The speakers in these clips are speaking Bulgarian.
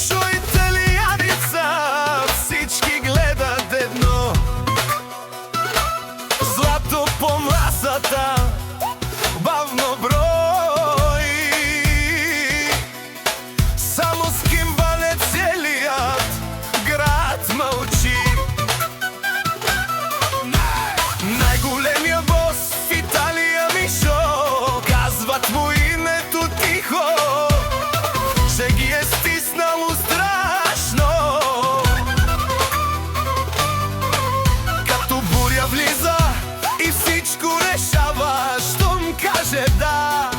Мишо италианица, всички гледат едно. Злато по масата бавно брои, само с кимбале целият град мълчи. Най-големия бос в Италия Мишо, казват му името тихо, че ги е стиснало страшно. Като буря влиза и всичко решава, щом каже да,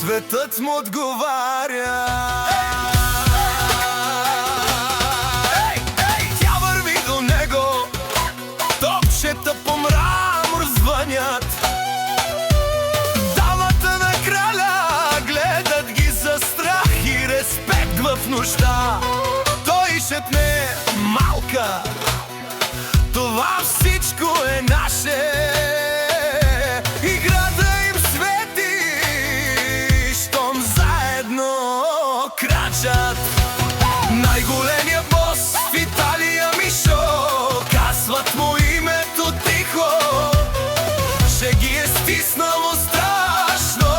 светът му отговаря. Тя върви до него, топчета по мрамор звънят. Дамата на краля гледат ги за страх и респект в нужда. Той шепне: малка, това всичко е наше. Играта им свети, щом заедно крачат. Най-големия бос в Италия Мишо, казват му името тихо, че ги е стиснало страшно.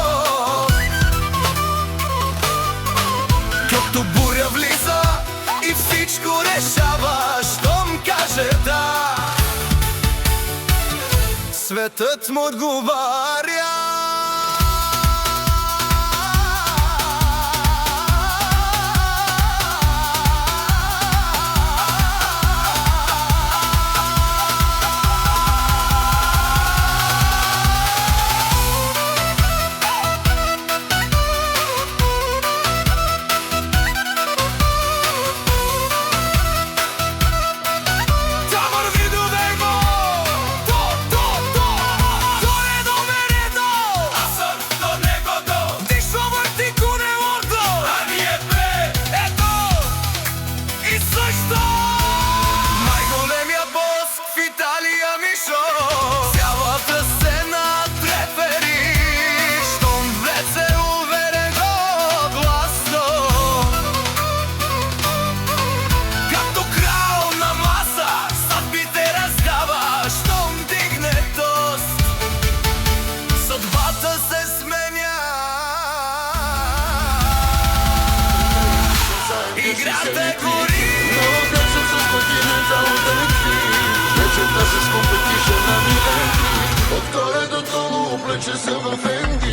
Като буря влиза и всичко решава, щом каже да, светът му отговаря. Най-големия бос в Италия Мишо, цялата сцена трепери, щом влезе уверено гласно. Като крал на маса съдбите раздава, щом дигне тост, съдбата се сменя. Играта гори. Вечерта с компетиша на ми. Отгоре до долу облече се в енди.